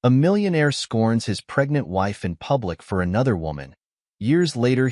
A millionaire scorns his pregnant wife in public for another woman. Years later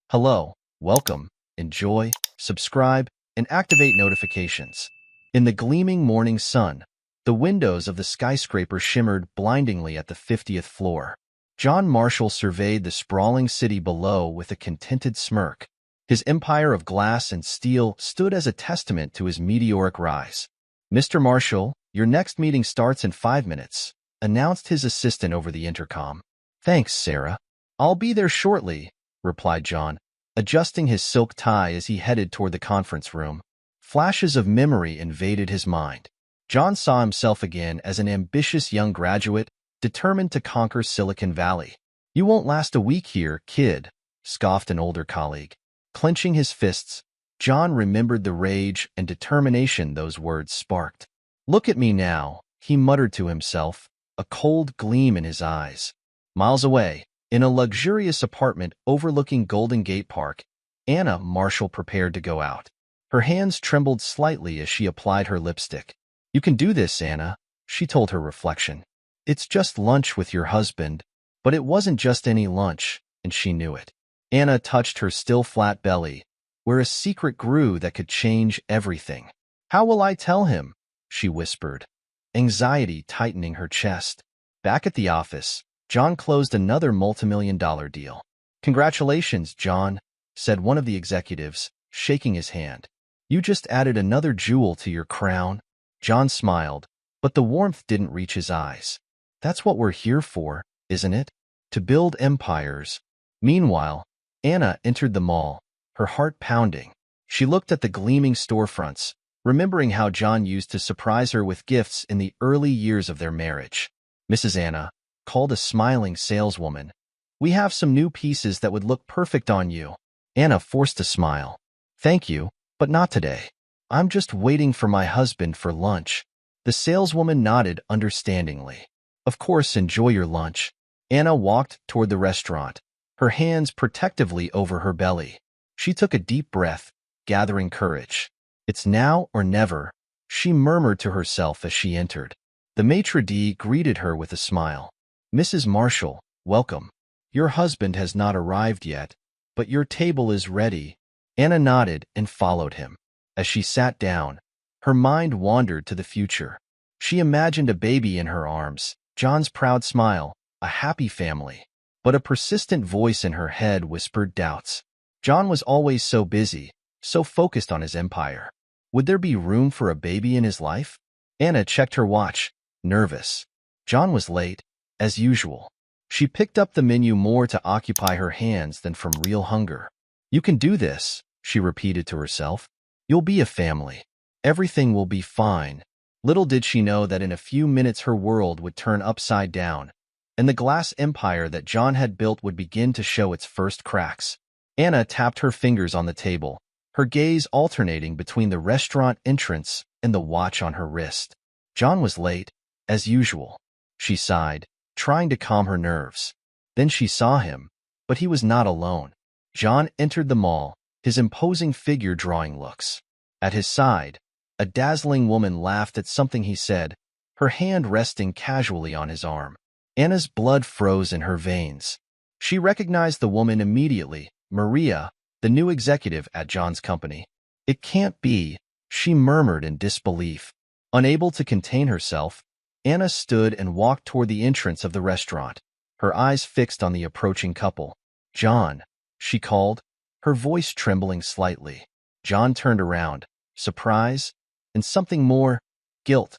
hello, welcome, enjoy, subscribe, and activate notifications. In the gleaming morning sun, the windows of the skyscraper shimmered blindingly at the 50th floor. John Marshall surveyed the sprawling city below with a contented smirk. His empire of glass and steel stood as a testament to his meteoric rise. "Mr. Marshall, your next meeting starts in 5 minutes," announced his assistant over the intercom. "Thanks, Sarah. I'll be there shortly," replied John, adjusting his silk tie as he headed toward the conference room. Flashes of memory invaded his mind. John saw himself again as an ambitious young graduate, determined to conquer Silicon Valley. "You won't last a week here, kid," scoffed an older colleague. Clenching his fists, John remembered the rage and determination those words sparked. "Look at me now," he muttered to himself, a cold gleam in his eyes. Miles away, in a luxurious apartment overlooking Golden Gate Park, Anna Marshall prepared to go out. Her hands trembled slightly as she applied her lipstick. "You can do this, Anna," she told her reflection. "It's just lunch with your husband." But it wasn't just any lunch, and she knew it. Anna touched her still flat belly, where a secret grew that could change everything. "How will I tell him?" she whispered, anxiety tightening her chest. Back at the office, John closed another multimillion-dollar deal. "Congratulations, John," said one of the executives, shaking his hand. "You just added another jewel to your crown." John smiled, but the warmth didn't reach his eyes. "That's what we're here for, isn't it? To build empires." Meanwhile, Anna entered the mall, her heart pounding. She looked at the gleaming storefronts, remembering how John used to surprise her with gifts in the early years of their marriage. "Mrs. Anna," called a smiling saleswoman, "we have some new pieces that would look perfect on you." Anna forced a smile. "Thank you, but not today. I'm just waiting for my husband for lunch." The saleswoman nodded understandingly. "Of course, enjoy your lunch." Anna walked toward the restaurant, her hands protectively over her belly. She took a deep breath, gathering courage. "It's now or never," she murmured to herself as she entered. The maitre d' greeted her with a smile. "Mrs. Marshall, welcome. Your husband has not arrived yet, but your table is ready." Anna nodded and followed him. As she sat down, her mind wandered to the future. She imagined a baby in her arms, John's proud smile, a happy family. But a persistent voice in her head whispered doubts. John was always so busy, so focused on his empire. Would there be room for a baby in his life? Anna checked her watch, nervous. John was late, as usual. She picked up the menu more to occupy her hands than from real hunger. "You can do this," she repeated to herself. "You'll be a family. Everything will be fine." Little did she know that in a few minutes her world would turn upside down, and the glass empire that John had built would begin to show its first cracks. Anna tapped her fingers on the table, her gaze alternating between the restaurant entrance and the watch on her wrist. John was late, as usual. She sighed, trying to calm her nerves. Then she saw him, but he was not alone. John entered the mall, his imposing figure drawing looks. At his side, a dazzling woman laughed at something he said, her hand resting casually on his arm. Anna's blood froze in her veins. She recognized the woman immediately, Maria, the new executive at John's company. "It can't be," she murmured in disbelief. Unable to contain herself, Anna stood and walked toward the entrance of the restaurant, her eyes fixed on the approaching couple. "John," she called, her voice trembling slightly. John turned around, surprise, and something more, guilt,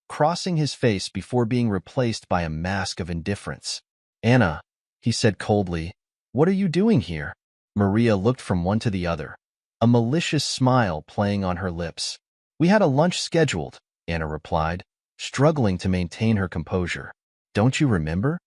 crossing his face before being replaced by a mask of indifference. "Anna," he said coldly, "what are you doing here?" Maria looked from one to the other, a malicious smile playing on her lips. "We had a lunch scheduled," Anna replied, struggling to maintain her composure. "Don't you remember?"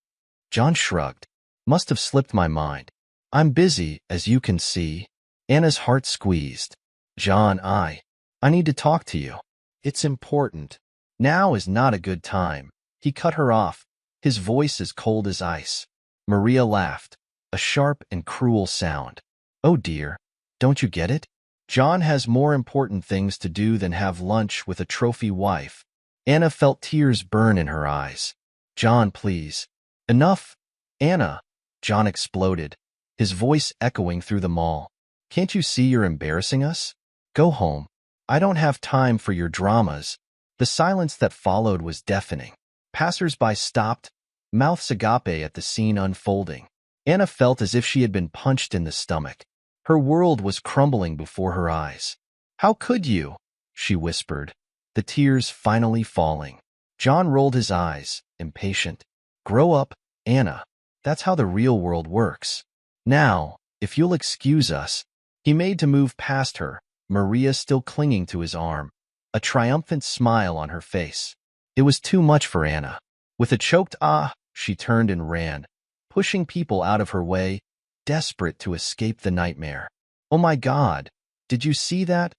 John shrugged. "Must have slipped my mind. I'm busy, as you can see." Anna's heart squeezed. "John, I need to talk to you. It's important." "Now is not a good time." He cut her off, his voice as cold as ice. Maria laughed, a sharp and cruel sound. "Oh dear, don't you get it? John has more important things to do than have lunch with a trophy wife." Anna felt tears burn in her eyes. John, please. Enough. Anna. John exploded, his voice echoing through the mall. Can't you see you're embarrassing us? Go home. I don't have time for your dramas. The silence that followed was deafening. Passers-by stopped, mouths agape at the scene unfolding. Anna felt as if she had been punched in the stomach. Her world was crumbling before her eyes. How could you? She whispered, the tears finally falling. John rolled his eyes, impatient. Grow up, Anna. That's how the real world works. Now, if you'll excuse us. He made to move past her, Maria still clinging to his arm, a triumphant smile on her face. It was too much for Anna. With a choked ah, she turned and ran, pushing people out of her way, desperate to escape the nightmare. Oh my God, did you see that?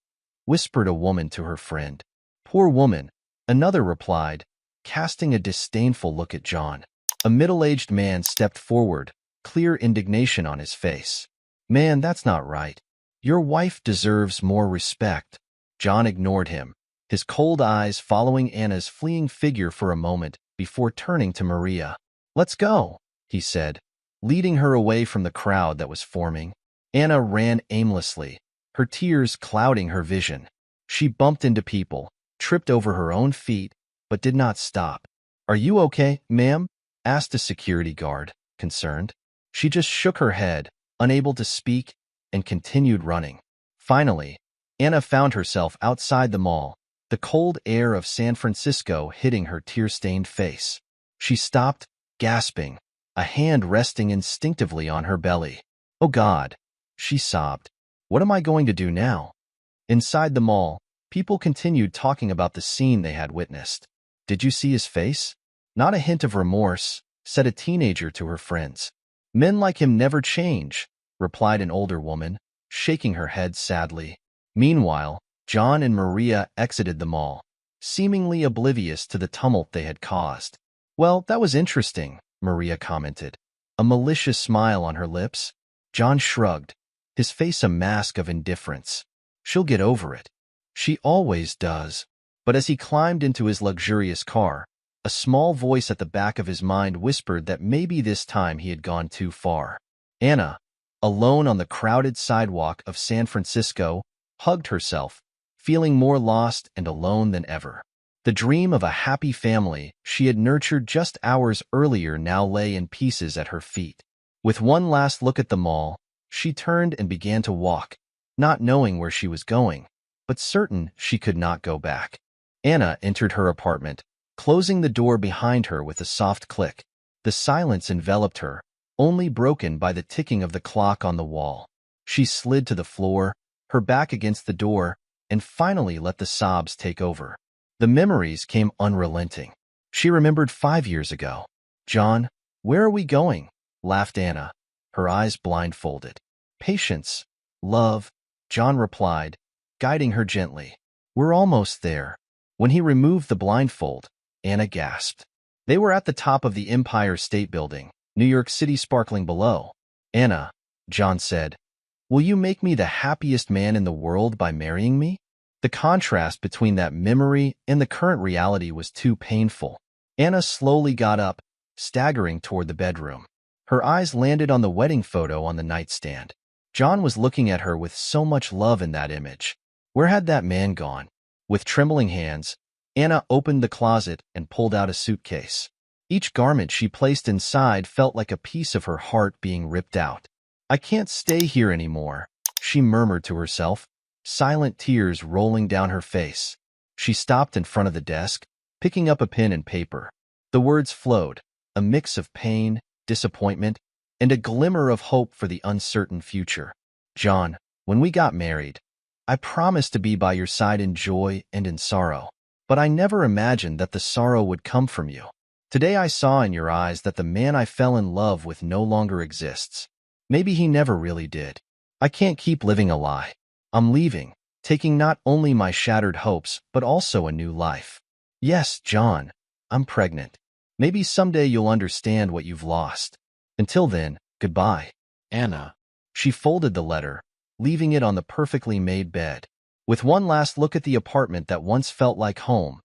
Whispered a woman to her friend. Poor woman, another replied, casting a disdainful look at John. A middle-aged man stepped forward, clear indignation on his face. Man, that's not right. Your wife deserves more respect. John ignored him, his cold eyes following Anna's fleeing figure for a moment before turning to Maria. Let's go, he said, leading her away from the crowd that was forming. Anna ran aimlessly, her tears clouding her vision. She bumped into people, tripped over her own feet, but did not stop. Are you okay, ma'am? Asked a security guard, concerned. She just shook her head, unable to speak, and continued running. Finally, Anna found herself outside the mall, the cold air of San Francisco hitting her tear-stained face. She stopped, gasping, a hand resting instinctively on her belly. Oh God, she sobbed. What am I going to do now? Inside the mall, people continued talking about the scene they had witnessed. Did you see his face? Not a hint of remorse, said a teenager to her friends. Men like him never change, replied an older woman, shaking her head sadly. Meanwhile, John and Maria exited the mall, seemingly oblivious to the tumult they had caused. Well, that was interesting, Maria commented, a malicious smile on her lips. John shrugged, his face a mask of indifference. She'll get over it. She always does. But as he climbed into his luxurious car, a small voice at the back of his mind whispered that maybe this time he had gone too far. Anna, alone on the crowded sidewalk of San Francisco, hugged herself, feeling more lost and alone than ever. The dream of a happy family she had nurtured just hours earlier now lay in pieces at her feet. With one last look at the mall, she turned and began to walk, not knowing where she was going, but certain she could not go back. Anna entered her apartment, closing the door behind her with a soft click. The silence enveloped her, only broken by the ticking of the clock on the wall. She slid to the floor, her back against the door, and finally let the sobs take over. The memories came unrelenting. She remembered 5 years ago. John, where are we going? Laughed Anna, her eyes blindfolded. Patience, love, John replied, guiding her gently. We're almost there. When he removed the blindfold, Anna gasped. They were at the top of the Empire State Building, New York City sparkling below. Anna, John said, will you make me the happiest man in the world by marrying me? The contrast between that memory and the current reality was too painful. Anna slowly got up, staggering toward the bedroom. Her eyes landed on the wedding photo on the nightstand. John was looking at her with so much love in that image. Where had that man gone? With trembling hands, Anna opened the closet and pulled out a suitcase. Each garment she placed inside felt like a piece of her heart being ripped out. I can't stay here anymore, she murmured to herself, silent tears rolling down her face. She stopped in front of the desk, picking up a pen and paper. The words flowed, a mix of pain, disappointment, and a glimmer of hope for the uncertain future. John, when we got married, I promised to be by your side in joy and in sorrow, but I never imagined that the sorrow would come from you. Today I saw in your eyes that the man I fell in love with no longer exists. Maybe he never really did. I can't keep living a lie. I'm leaving, taking not only my shattered hopes, but also a new life. Yes, John, I'm pregnant. Maybe someday you'll understand what you've lost. Until then, goodbye. Anna. She folded the letter, leaving it on the perfectly made bed. With one last look at the apartment that once felt like home,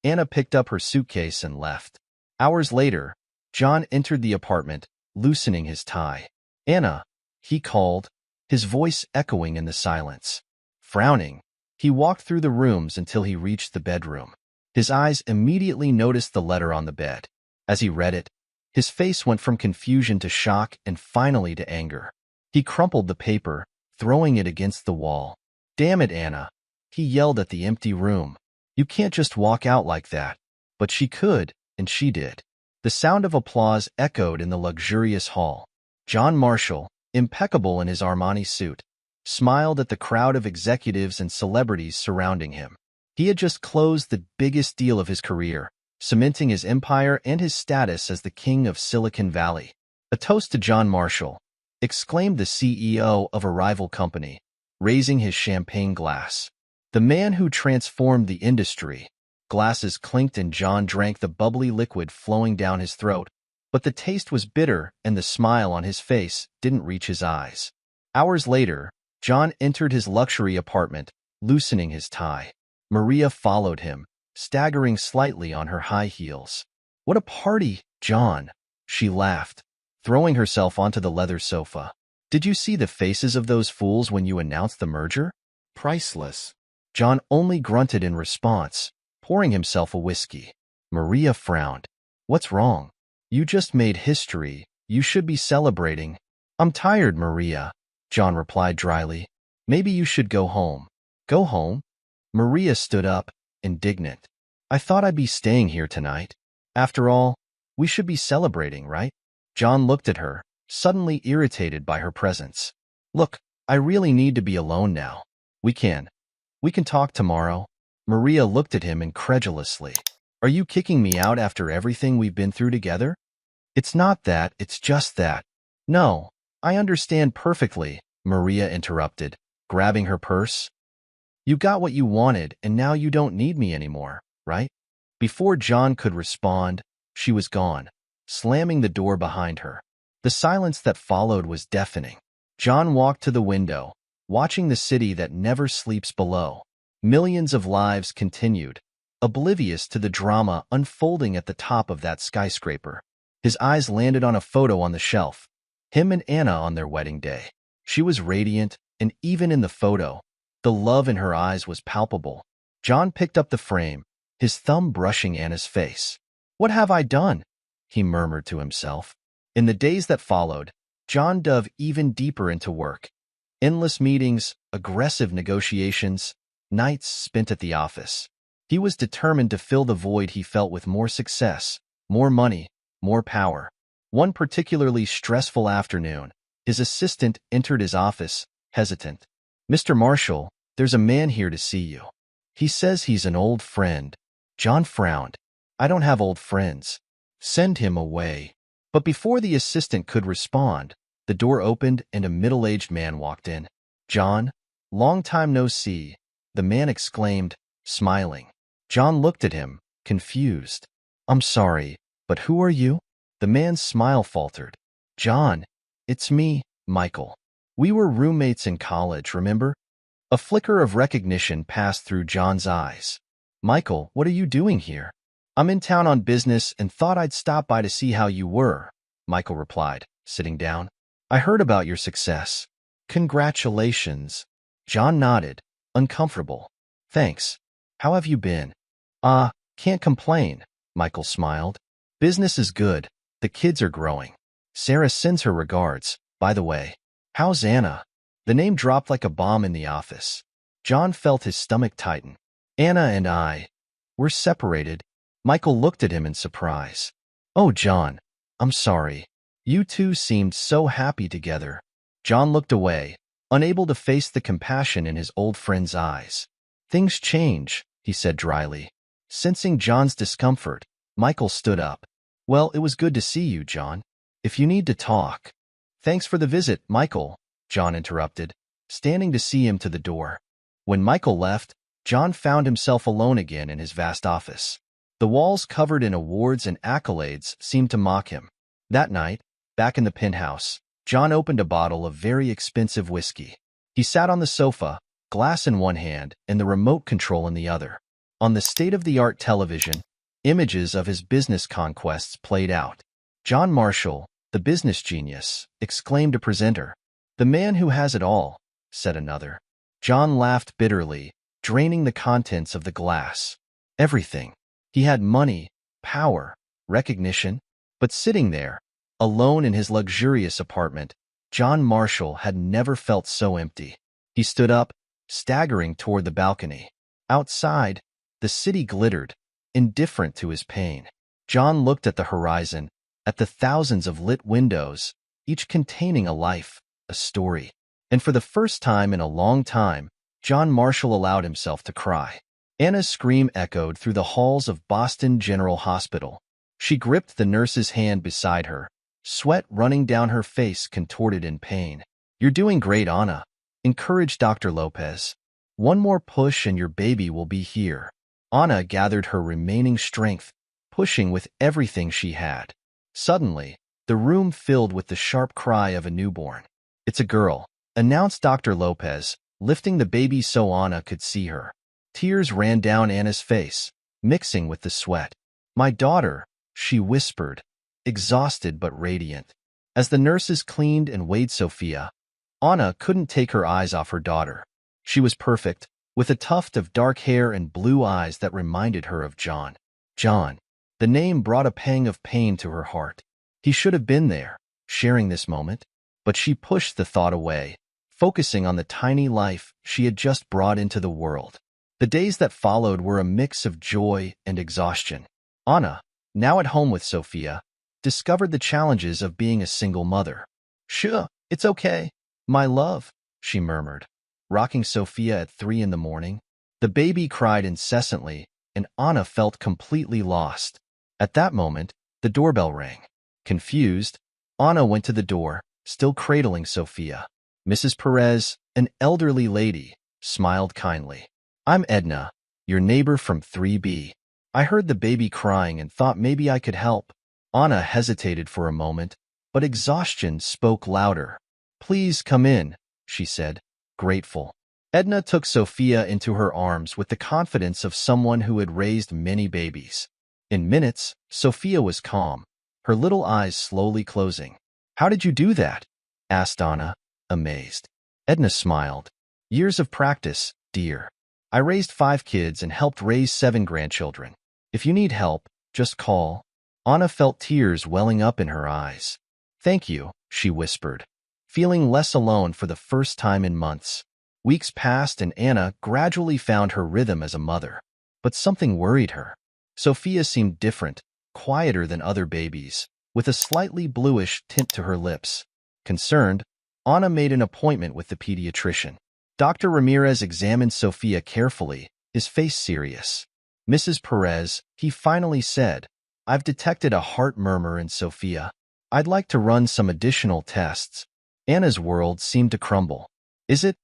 Anna picked up her suitcase and left. Hours later, John entered the apartment, loosening his tie. "Anna," he called, his voice echoing in the silence. Frowning, he walked through the rooms until he reached the bedroom. His eyes immediately noticed the letter on the bed. As he read it, his face went from confusion to shock and finally to anger. He crumpled the paper, throwing it against the wall. "Damn it, Anna," he yelled at the empty room. "You can't just walk out like that." But she could, and she did. The sound of applause echoed in the luxurious hall. John Marshall, impeccable in his Armani suit, smiled at the crowd of executives and celebrities surrounding him. He had just closed the biggest deal of his career, cementing his empire and his status as the king of Silicon Valley. "A toast to John Marshall," exclaimed the CEO of a rival company, raising his champagne glass. "The man who transformed the industry." Glasses clinked and John drank the bubbly liquid flowing down his throat, but the taste was bitter and the smile on his face didn't reach his eyes. Hours later, John entered his luxury apartment, loosening his tie. Maria followed him, staggering slightly on her high heels. "What a party, John!" she laughed, throwing herself onto the leather sofa. "Did you see the faces of those fools when you announced the merger? Priceless." John only grunted in response, pouring himself a whiskey. Maria frowned. "What's wrong? You just made history. You should be celebrating." "I'm tired, Maria," John replied dryly. "Maybe you should go home." "Go home?" Maria stood up, indignant. "I thought I'd be staying here tonight. After all, we should be celebrating, right?" John looked at her, suddenly irritated by her presence. "Look, I really need to be alone now. We can talk tomorrow." Maria looked at him incredulously. "Are you kicking me out after everything we've been through together?" "It's not that, it's just that." "No, I understand perfectly," Maria interrupted, grabbing her purse. "You got what you wanted, and now you don't need me anymore, right?" Before John could respond, she was gone, slamming the door behind her. The silence that followed was deafening. John walked to the window, watching the city that never sleeps below. Millions of lives continued, oblivious to the drama unfolding at the top of that skyscraper. His eyes landed on a photo on the shelf, him and Anna on their wedding day. She was radiant, and even in the photo, the love in her eyes was palpable. John picked up the frame, his thumb brushing Anna's face. "What have I done?" he murmured to himself. In the days that followed, John dove even deeper into work. Endless meetings, aggressive negotiations, nights spent at the office. He was determined to fill the void he felt with more success, more money, more power. One particularly stressful afternoon, his assistant entered his office, hesitant. "Mr. Marshall, there's a man here to see you. He says he's an old friend." John frowned. "I don't have old friends. Send him away." But before the assistant could respond, the door opened and a middle-aged man walked in. "John, long time no see," the man exclaimed, smiling. John looked at him, confused. "I'm sorry, but who are you?" The man's smile faltered. "John, it's me, Michael. We were roommates in college, remember?" A flicker of recognition passed through John's eyes. "Michael, what are you doing here?" "I'm in town on business and thought I'd stop by to see how you were," Michael replied, sitting down. "I heard about your success." "Congratulations." John nodded, uncomfortable. "Thanks. How have you been?" Can't complain," Michael smiled. "Business is good. The kids are growing. Sarah sends her regards, by the way." "How's Anna?" The name dropped like a bomb in the office. John felt his stomach tighten. "Anna and we're separated." Michael looked at him in surprise. "Oh, John, I'm sorry. You two seemed so happy together." John looked away, unable to face the compassion in his old friend's eyes. "Things change," he said dryly. Sensing John's discomfort, Michael stood up. "Well, it was good to see you, John. If you need to talk." "Thanks for the visit, Michael," John interrupted, standing to see him to the door. When Michael left, John found himself alone again in his vast office. The walls covered in awards and accolades seemed to mock him. That night, back in the penthouse, John opened a bottle of very expensive whiskey. He sat on the sofa, glass in one hand and the remote control in the other. On the state-of-the-art television, Images of his business conquests played out. "John Marshall, the business genius," exclaimed a presenter. "The man who has it all," said another. John laughed bitterly, draining the contents of the glass. Everything. He had money, power, recognition, but sitting there, alone in his luxurious apartment, John Marshall had never felt so empty. He stood up, staggering toward the balcony. Outside, the city glittered, indifferent to his pain. John looked at the horizon, at the thousands of lit windows, each containing a life, a story. And for the first time in a long time, John Marshall allowed himself to cry. Anna's scream echoed through the halls of Boston General Hospital. She gripped the nurse's hand beside her, sweat running down her face contorted in pain. "You're doing great, Anna," encouraged Dr. Lopez. "One more push and your baby will be here." Anna gathered her remaining strength, pushing with everything she had. Suddenly, the room filled with the sharp cry of a newborn. "It's a girl," announced Dr. Lopez, lifting the baby so Anna could see her. Tears ran down Anna's face, mixing with the sweat. "My daughter," she whispered, exhausted but radiant. As the nurses cleaned and weighed Sophia, Anna couldn't take her eyes off her daughter. She was perfect, with a tuft of dark hair and blue eyes that reminded her of John. John. The name brought a pang of pain to her heart. He should have been there, sharing this moment, but she pushed the thought away, focusing on the tiny life she had just brought into the world. The days that followed were a mix of joy and exhaustion. Anna, now at home with Sophia, discovered the challenges of being a single mother. "Sure, it's okay, my love," she murmured, rocking Sophia at 3 in the morning. The baby cried incessantly, and Anna felt completely lost. At that moment, the doorbell rang. Confused, Anna went to the door, still cradling Sophia. Mrs. Perez, an elderly lady, smiled kindly. "I'm Edna, your neighbor from 3B. I heard the baby crying and thought maybe I could help." Anna hesitated for a moment, but exhaustion spoke louder. "Please come in," she said, grateful. Edna took Sophia into her arms with the confidence of someone who had raised many babies. In minutes, Sophia was calm, her little eyes slowly closing. "How did you do that?" asked Anna, amazed. Edna smiled. "Years of practice, dear. I raised 5 kids and helped raise 7 grandchildren. If you need help, just call." Anna felt tears welling up in her eyes. "Thank you," she whispered, feeling less alone for the first time in months. Weeks passed and Anna gradually found her rhythm as a mother. But something worried her. Sophia seemed different, quieter than other babies, with a slightly bluish tint to her lips. Concerned, Anna made an appointment with the pediatrician. Dr. Ramirez examined Sophia carefully, his face serious. "Mrs. Perez," he finally said, "I've detected a heart murmur in Sophia. I'd like to run some additional tests." Anna's world seemed to crumble. Is it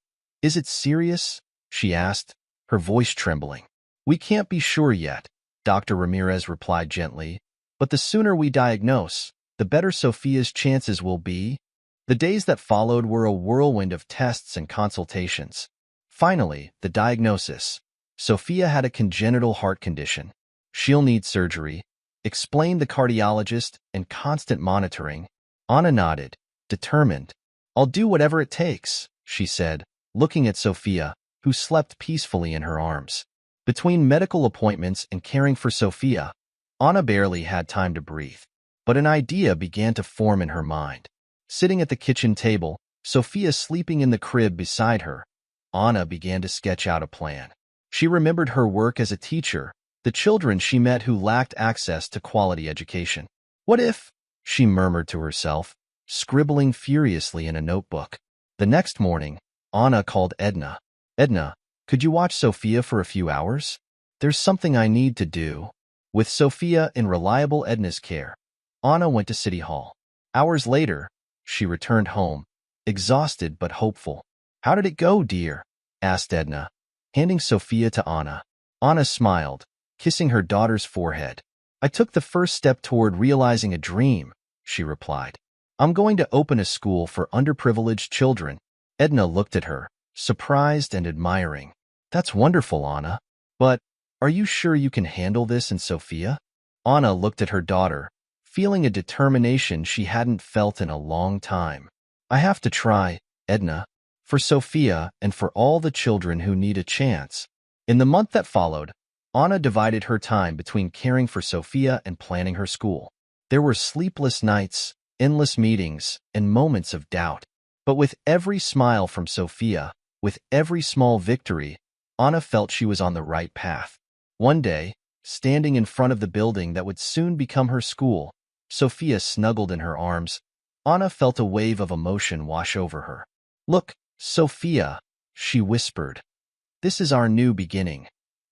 serious?" she asked, her voice trembling. "We can't be sure yet," Dr. Ramirez replied gently, "but the sooner we diagnose, the better Sophia's chances will be." The days that followed were a whirlwind of tests and consultations. Finally, the diagnosis. Sophia had a congenital heart condition. "She'll need surgery," explained the cardiologist, "and constant monitoring." Anna nodded, determined. "I'll do whatever it takes," she said, looking at Sophia, who slept peacefully in her arms. Between medical appointments and caring for Sophia, Anna barely had time to breathe. But an idea began to form in her mind. Sitting at the kitchen table, Sophia sleeping in the crib beside her, Anna began to sketch out a plan. She remembered her work as a teacher, the children she met who lacked access to quality education. "What if?" she murmured to herself, scribbling furiously in a notebook. The next morning, Anna called Edna. "Edna, could you watch Sophia for a few hours? There's something I need to do." With Sophia in reliable Edna's care, Anna went to City Hall. Hours later, she returned home, exhausted but hopeful. "How did it go, dear?" asked Edna, handing Sophia to Anna. Anna smiled, kissing her daughter's forehead. "I took the first step toward realizing a dream," she replied. "I'm going to open a school for underprivileged children." Edna looked at her, surprised and admiring. "That's wonderful, Anna. But are you sure you can handle this in Sophia?" Anna looked at her daughter, feeling a determination she hadn't felt in a long time. I have to try, Edna, for Sophia and for all the children who need a chance. In the month that followed, Anna divided her time between caring for Sophia and planning her school. There were sleepless nights, endless meetings, and moments of doubt. But with every smile from Sophia, with every small victory, Anna felt she was on the right path. One day, standing in front of the building that would soon become her school, Sophia snuggled in her arms. Anna felt a wave of emotion wash over her. "Look, Sophia," she whispered. "This is our new beginning.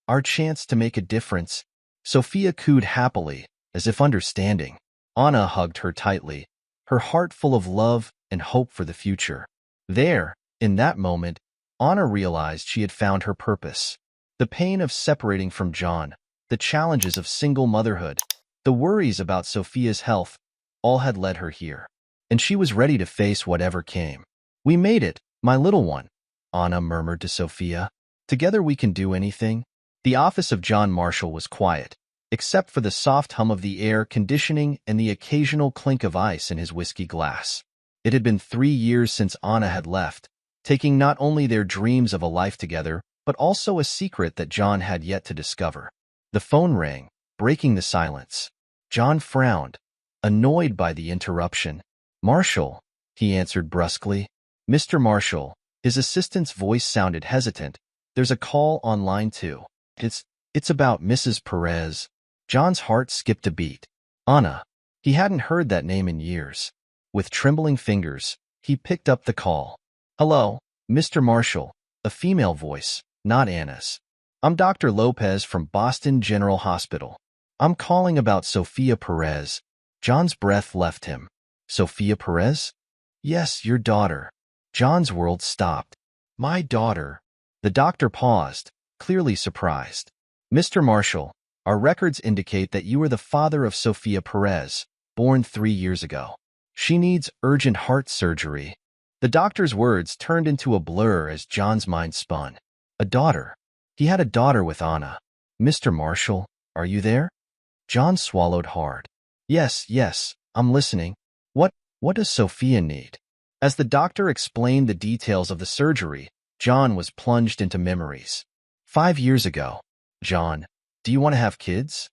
Our chance to make a difference." Sophia cooed happily, as if understanding. Anna hugged her tightly, her heart full of love and hope for the future. There, in that moment, Anna realized she had found her purpose. The pain of separating from John, the challenges of single motherhood, the worries about Sophia's health, all had led her here. And she was ready to face whatever came. "We made it, my little one," Anna murmured to Sophia. "Together we can do anything." The office of John Marshall was quiet, except for the soft hum of the air conditioning and the occasional clink of ice in his whiskey glass. It had been 3 years since Anna had left, taking not only their dreams of a life together, but also a secret that John had yet to discover. The phone rang, breaking the silence. John frowned, annoyed by the interruption. "Marshall," he answered brusquely. "Mr. Marshall." His assistant's voice sounded hesitant. "There's a call on line 2. It's about Mrs. Perez." John's heart skipped a beat. Anna. He hadn't heard that name in years. With trembling fingers, he picked up the call. "Hello, Mr. Marshall," a female voice, not Anna's. "I'm Dr. Lopez from Boston General Hospital. I'm calling about Sophia Perez." John's breath left him. "Sophia Perez?" "Yes, your daughter." John's world stopped. "My daughter?" The doctor paused, clearly surprised. "Mr. Marshall, our records indicate that you are the father of Sophia Perez, born 3 years ago. She needs urgent heart surgery." The doctor's words turned into a blur as John's mind spun. A daughter. He had a daughter with Anna. "Mr. Marshall, are you there?" John swallowed hard. Yes, I'm listening. What does Sophia need?" As the doctor explained the details of the surgery, John was plunged into memories. 5 years ago. "John, do you want to have kids?"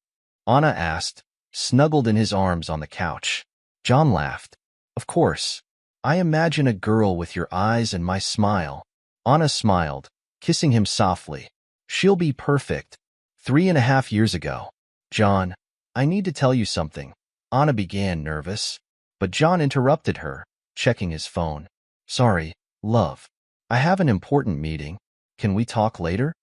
Anna asked, snuggled in his arms on the couch. John laughed. "Of course. I imagine a girl with your eyes and my smile." Anna smiled, kissing him softly. "She'll be perfect." 3.5 years ago. "John, I need to tell you something." Anna began, nervous. But John interrupted her, checking his phone. "Sorry, love. I have an important meeting. Can we talk later?"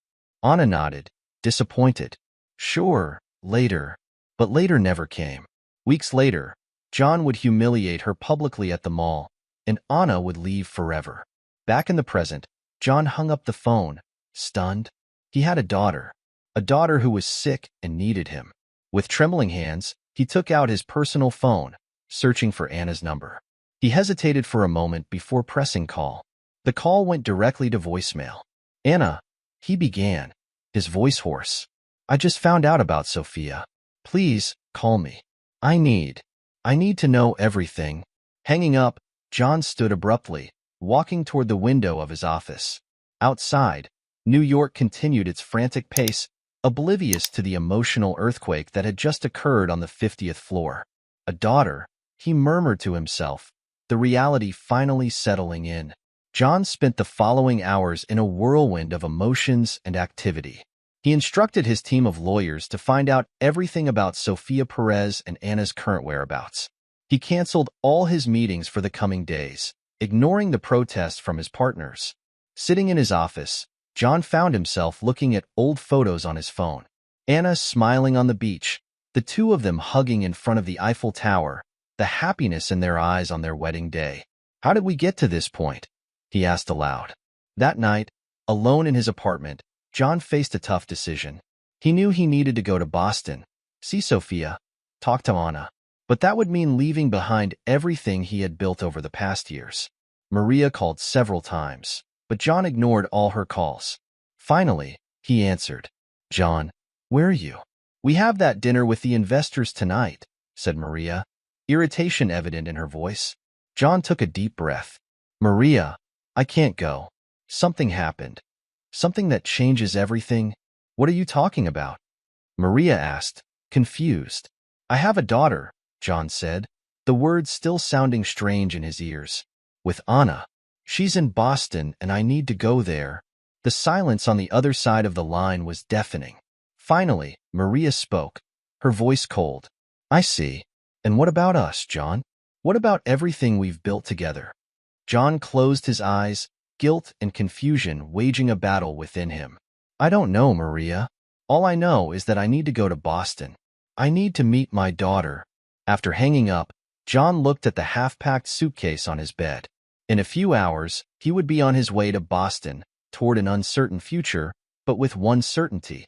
Anna nodded, disappointed. "Sure, later." But later never came. Weeks later, John would humiliate her publicly at the mall, and Anna would leave forever. Back in the present, John hung up the phone, stunned. He had a daughter who was sick and needed him. With trembling hands, he took out his personal phone, searching for Anna's number. He hesitated for a moment before pressing call. The call went directly to voicemail. "Anna," he began, his voice hoarse. "I just found out about Sophia. Please, call me. I need to know everything." Hanging up, John stood abruptly, walking toward the window of his office. Outside, New York continued its frantic pace, oblivious to the emotional earthquake that had just occurred on the 50th floor. A daughter, he murmured to himself, the reality finally settling in. John spent the following hours in a whirlwind of emotions and activity. He instructed his team of lawyers to find out everything about Sophia Perez and Anna's current whereabouts. He canceled all his meetings for the coming days, ignoring the protests from his partners. Sitting in his office, John found himself looking at old photos on his phone. Anna smiling on the beach, the two of them hugging in front of the Eiffel Tower, the happiness in their eyes on their wedding day. "How did we get to this point?" he asked aloud. That night, alone in his apartment, John faced a tough decision. He knew he needed to go to Boston, see Sophia, talk to Anna. But that would mean leaving behind everything he had built over the past years. Maria called several times, but John ignored all her calls. Finally, he answered. "John, where are you?" We have that dinner with the investors tonight, said Maria, irritation evident in her voice. John took a deep breath. Maria, I can't go. Something happened. Something that changes everything. What are you talking about? Maria asked, confused. I have a daughter, John said, the words still sounding strange in his ears. With Anna. She's in Boston and I need to go there. The silence on the other side of the line was deafening. Finally, Maria spoke, her voice cold. I see. And what about us, John? What about everything we've built together? John closed his eyes, guilt and confusion waging a battle within him. I don't know, Maria. All I know is that I need to go to Boston. I need to meet my daughter. After hanging up, John looked at the half-packed suitcase on his bed. In a few hours, he would be on his way to Boston, toward an uncertain future, but with one certainty.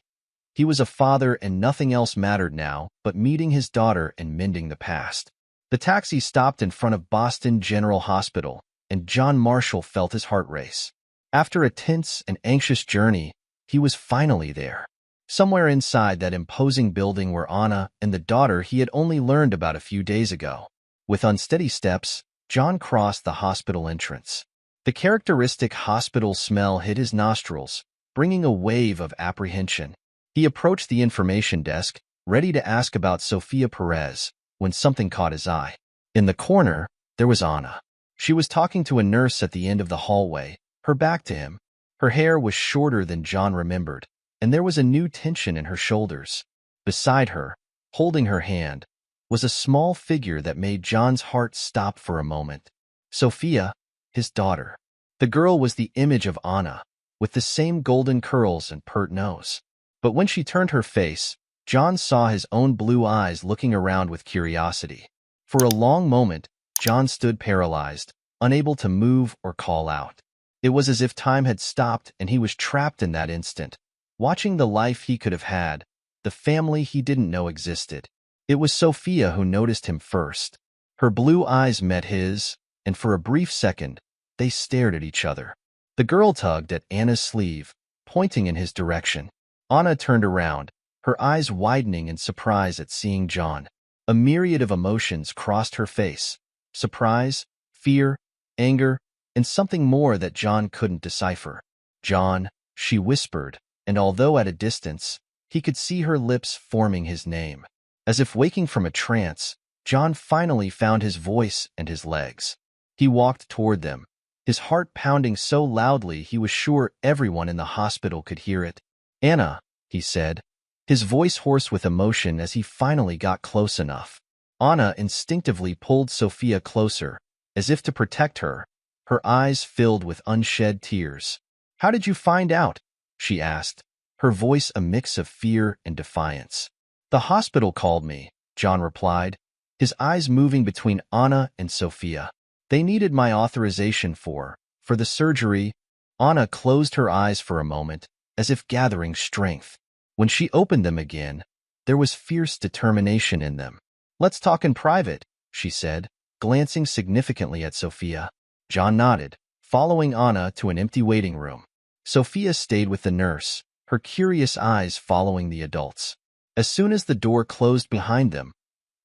He was a father and nothing else mattered now but meeting his daughter and mending the past. The taxi stopped in front of Boston General Hospital, and John Marshall felt his heart race. After a tense and anxious journey, he was finally there. Somewhere inside that imposing building were Anna and the daughter he had only learned about a few days ago. With unsteady steps, John crossed the hospital entrance. The characteristic hospital smell hit his nostrils, bringing a wave of apprehension. He approached the information desk, ready to ask about Sophia Perez, when something caught his eye. In the corner, there was Anna. She was talking to a nurse at the end of the hallway, her back to him. Her hair was shorter than John remembered, and there was a new tension in her shoulders. Beside her, holding her hand, was a small figure that made John's heart stop for a moment. Sophia, his daughter. The girl was the image of Anna, with the same golden curls and pert nose. But when she turned her face, John saw his own blue eyes looking around with curiosity. For a long moment, John stood paralyzed, unable to move or call out. It was as if time had stopped and he was trapped in that instant, watching the life he could have had, the family he didn't know existed. It was Sophia who noticed him first. Her blue eyes met his, and for a brief second, they stared at each other. The girl tugged at Anna's sleeve, pointing in his direction. Anna turned around, her eyes widening in surprise at seeing John. A myriad of emotions crossed her face. Surprise, fear, anger, and something more that John couldn't decipher. John, she whispered, and although at a distance, he could see her lips forming his name. As if waking from a trance, John finally found his voice and his legs. He walked toward them, his heart pounding so loudly he was sure everyone in the hospital could hear it. Anna, he said, his voice hoarse with emotion as he finally got close enough. Anna instinctively pulled Sophia closer, as if to protect her, her eyes filled with unshed tears. How did you find out? She asked, her voice a mix of fear and defiance. The hospital called me, John replied, his eyes moving between Anna and Sophia. They needed my authorization for the surgery. Anna closed her eyes for a moment, as if gathering strength. When she opened them again, there was fierce determination in them. Let's talk in private, she said, glancing significantly at Sophia. John nodded, following Anna to an empty waiting room. Sophia stayed with the nurse, her curious eyes following the adults. As soon as the door closed behind them,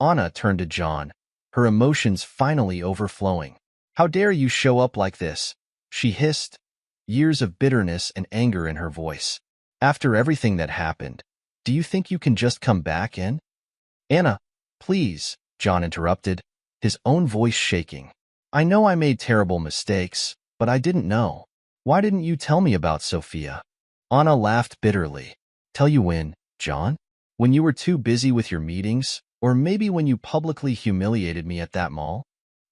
Anna turned to John, her emotions finally overflowing. How dare you show up like this? She hissed, years of bitterness and anger in her voice. After everything that happened, do you think you can just come back in? Anna, please, John interrupted, his own voice shaking. I know I made terrible mistakes, but I didn't know. Why didn't you tell me about Sophia? Anna laughed bitterly. Tell you when, John? When you were too busy with your meetings, or maybe when you publicly humiliated me at that mall?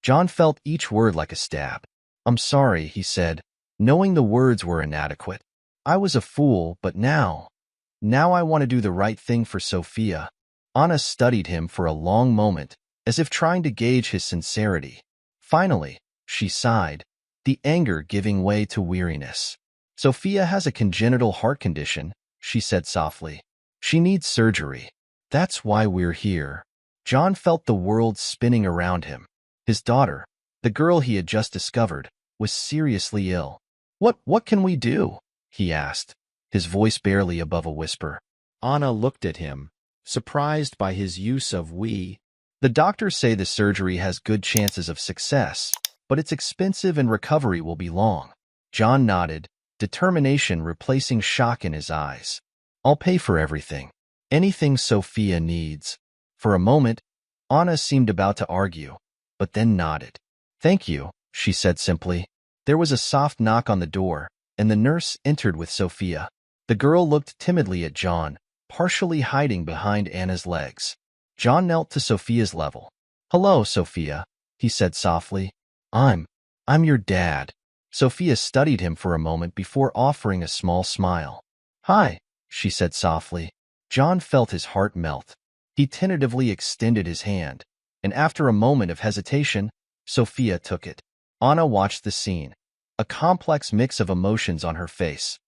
John felt each word like a stab. I'm sorry, he said, knowing the words were inadequate. I was a fool, but now I want to do the right thing for Sophia. Anna studied him for a long moment, as if trying to gauge his sincerity. Finally, she sighed, the anger giving way to weariness. Sophia has a congenital heart condition, she said softly. She needs surgery. That's why we're here. John felt the world spinning around him. His daughter, the girl he had just discovered, was seriously ill. What can we do? He asked, his voice barely above a whisper. Anna looked at him, surprised by his use of we. The doctors say the surgery has good chances of success, but it's expensive and recovery will be long. John nodded, determination replacing shock in his eyes. I'll pay for everything. Anything Sophia needs. For a moment, Anna seemed about to argue, but then nodded. Thank you, she said simply. There was a soft knock on the door, and the nurse entered with Sophia. The girl looked timidly at John, partially hiding behind Anna's legs. John knelt to Sophia's level. Hello, Sophia, he said softly. I'm your dad. Sophia studied him for a moment before offering a small smile. Hi, she said softly. John felt his heart melt. He tentatively extended his hand, and after a moment of hesitation, Sophia took it. Anna watched the scene, a complex mix of emotions on her face.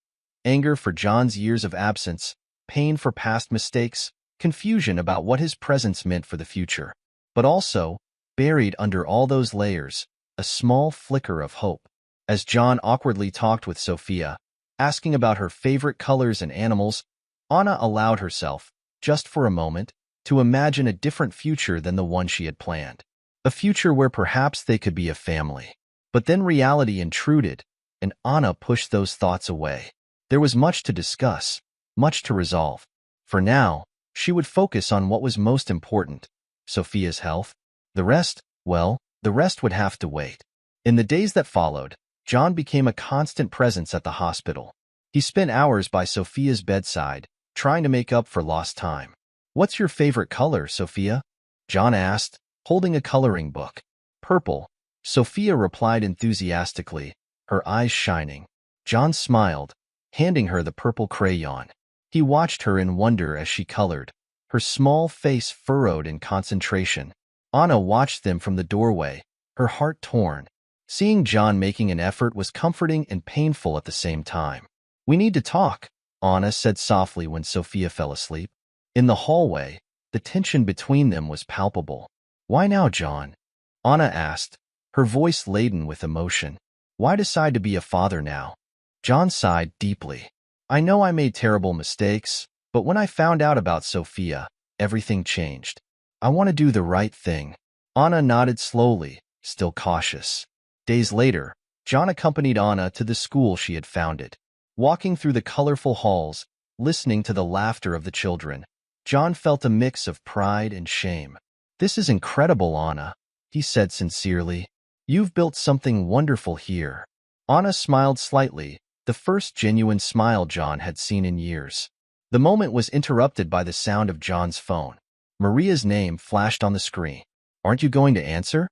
Anger for John's years of absence, pain for past mistakes, confusion about what his presence meant for the future. But also, buried under all those layers, a small flicker of hope. As John awkwardly talked with Sophia, asking about her favorite colors and animals, Anna allowed herself, just for a moment, to imagine a different future than the one she had planned. A future where perhaps they could be a family. But then reality intruded, and Anna pushed those thoughts away. There was much to discuss, much to resolve. For now, she would focus on what was most important, Sophia's health. The rest, well, the rest would have to wait. In the days that followed, John became a constant presence at the hospital. He spent hours by Sophia's bedside, trying to make up for lost time. What's your favorite color, Sophia? John asked, holding a coloring book. Purple, Sophia replied enthusiastically, her eyes shining. John smiled, handing her the purple crayon. He watched her in wonder as she colored, her small face furrowed in concentration. Anna watched them from the doorway, her heart torn. Seeing John making an effort was comforting and painful at the same time. We need to talk, Anna said softly when Sophia fell asleep. In the hallway, the tension between them was palpable. Why now, John? Anna asked, her voice laden with emotion. Why decide to be a father now? John sighed deeply. I know I made terrible mistakes, but when I found out about Sophia, everything changed. I want to do the right thing. Anna nodded slowly, still cautious. Days later, John accompanied Anna to the school she had founded. Walking through the colorful halls, listening to the laughter of the children, John felt a mix of pride and shame. This is incredible, Anna, he said sincerely. You've built something wonderful here. Anna smiled slightly, the first genuine smile John had seen in years. The moment was interrupted by the sound of John's phone. Maria's name flashed on the screen. Aren't you going to answer?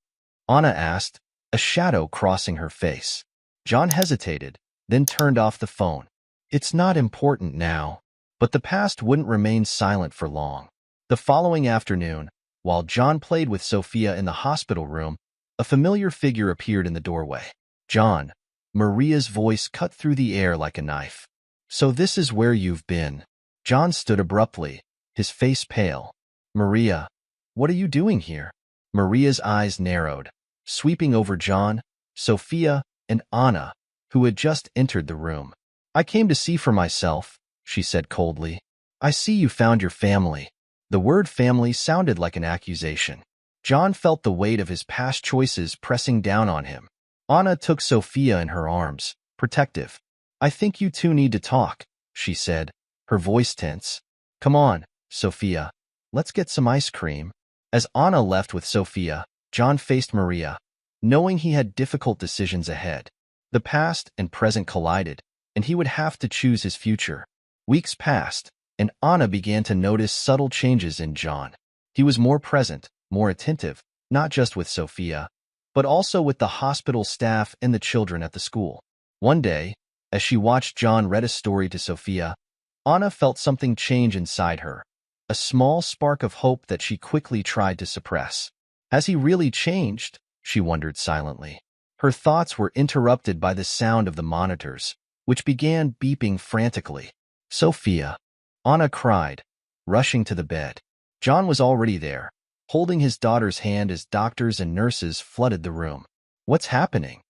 Anna asked, a shadow crossing her face. John hesitated, then turned off the phone. It's not important now. But the past wouldn't remain silent for long. The following afternoon, while John played with Sophia in the hospital room, a familiar figure appeared in the doorway. John, Maria's voice cut through the air like a knife. So this is where you've been. John stood abruptly, his face pale. Maria, what are you doing here? Maria's eyes narrowed, sweeping over John, Sophia, and Anna, who had just entered the room. I came to see for myself, she said coldly. I see you found your family. The word family sounded like an accusation. John felt the weight of his past choices pressing down on him. Anna took Sophia in her arms, protective. I think you two need to talk, she said, her voice tense. Come on, Sophia. Let's get some ice cream. As Anna left with Sophia, John faced Maria, knowing he had difficult decisions ahead. The past and present collided, and he would have to choose his future. Weeks passed, and Anna began to notice subtle changes in John. He was more present, more attentive, not just with Sophia, but also with the hospital staff and the children at the school. One day, as she watched John read a story to Sophia, Anna felt something change inside her, a small spark of hope that she quickly tried to suppress. Has he really changed? She wondered silently. Her thoughts were interrupted by the sound of the monitors, which began beeping frantically. Sophia, Anna cried, rushing to the bed. John was already there, holding his daughter's hand as doctors and nurses flooded the room. What's happening?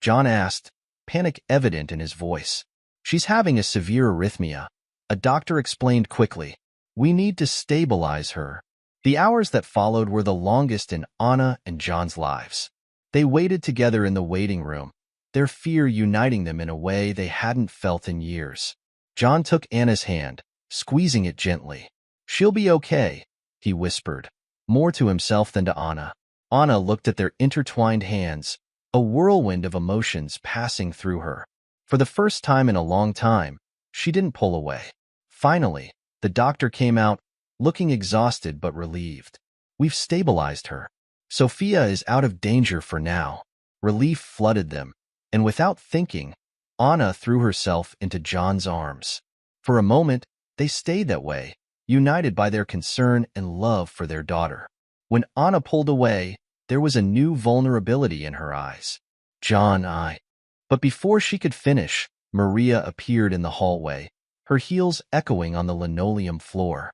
John asked, panic evident in his voice. She's having a severe arrhythmia, a doctor explained quickly. We need to stabilize her. The hours that followed were the longest in Anna and John's lives. They waited together in the waiting room, their fear uniting them in a way they hadn't felt in years. John took Anna's hand, squeezing it gently. "She'll be okay," he whispered, more to himself than to Anna. Anna looked at their intertwined hands, a whirlwind of emotions passing through her. For the first time in a long time, she didn't pull away. Finally, the doctor came out, looking exhausted but relieved. "We've stabilized her. Sophia is out of danger for now." Relief flooded them, and without thinking, Anna threw herself into John's arms. For a moment, they stayed that way, united by their concern and love for their daughter. When Anna pulled away, there was a new vulnerability in her eyes. "John, But before she could finish, Maria appeared in the hallway, her heels echoing on the linoleum floor.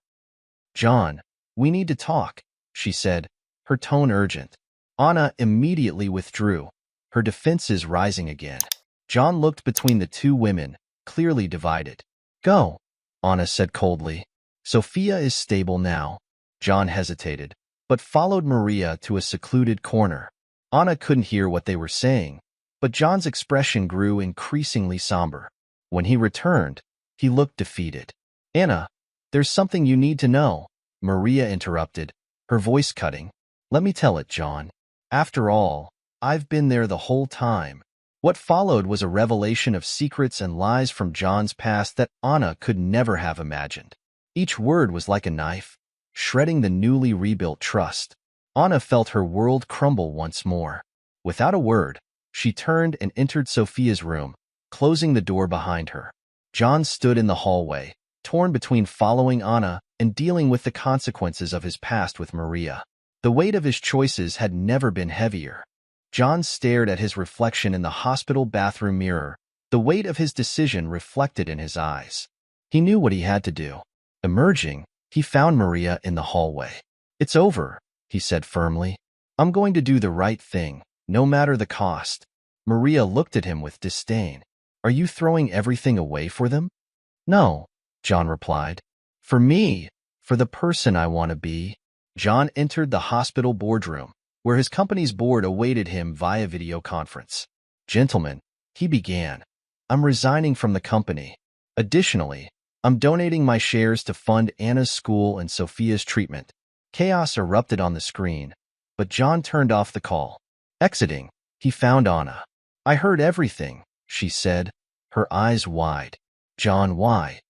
"John, we need to talk," she said, her tone urgent. Anna immediately withdrew, her defenses rising again. John looked between the two women, clearly divided. "Go," Anna said coldly. "Sophia is stable now." John hesitated, but followed Maria to a secluded corner. Anna couldn't hear what they were saying, but John's expression grew increasingly somber. When he returned, he looked defeated. "Anna, there's something you need to know," Maria interrupted, her voice cutting. "Let me tell it, John. After all, I've been there the whole time." What followed was a revelation of secrets and lies from John's past that Anna could never have imagined. Each word was like a knife, shredding the newly rebuilt trust. Anna felt her world crumble once more. Without a word, she turned and entered Sophia's room, closing the door behind her. John stood in the hallway, torn between following Anna and dealing with the consequences of his past with Maria. The weight of his choices had never been heavier. John stared at his reflection in the hospital bathroom mirror, the weight of his decision reflected in his eyes. He knew what he had to do. Emerging, he found Maria in the hallway. "It's over," he said firmly. "I'm going to do the right thing, no matter the cost." Maria looked at him with disdain. "Are you throwing everything away for them?" "No," John replied. "For me, for the person I want to be." John entered the hospital boardroom, where his company's board awaited him via video conference. "Gentlemen," he began, "I'm resigning from the company. Additionally, I'm donating my shares to fund Anna's school and Sophia's treatment." Chaos erupted on the screen, but John turned off the call. Exiting, he found Anna. "I heard everything," she said, her eyes wide. "John, why?"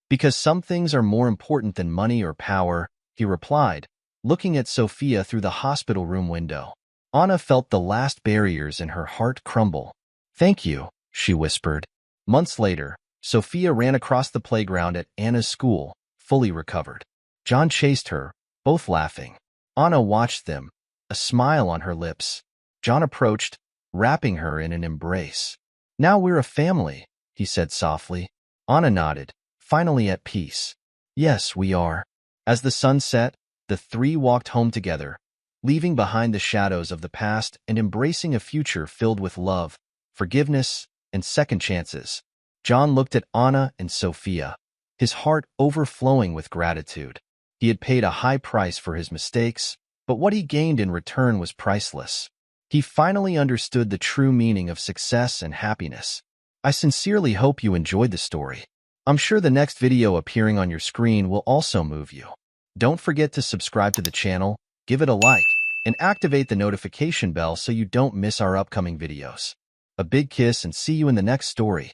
"Because some things are more important than money or power," he replied, looking at Sophia through the hospital room window. Anna felt the last barriers in her heart crumble. "Thank you," she whispered. Months later, Sophia ran across the playground at Anna's school, fully recovered. John chased her, both laughing. Anna watched them, a smile on her lips. John approached, wrapping her in an embrace. "Now we're a family," he said softly. Anna nodded, finally at peace. "Yes, we are." As the sun set, the three walked home together, leaving behind the shadows of the past and embracing a future filled with love, forgiveness, and second chances. John looked at Anna and Sophia, his heart overflowing with gratitude. He had paid a high price for his mistakes, but what he gained in return was priceless. He finally understood the true meaning of success and happiness. I sincerely hope you enjoyed the story. I'm sure the next video appearing on your screen will also move you. Don't forget to subscribe to the channel, give it a like, and activate the notification bell so you don't miss our upcoming videos. A big kiss and see you in the next story.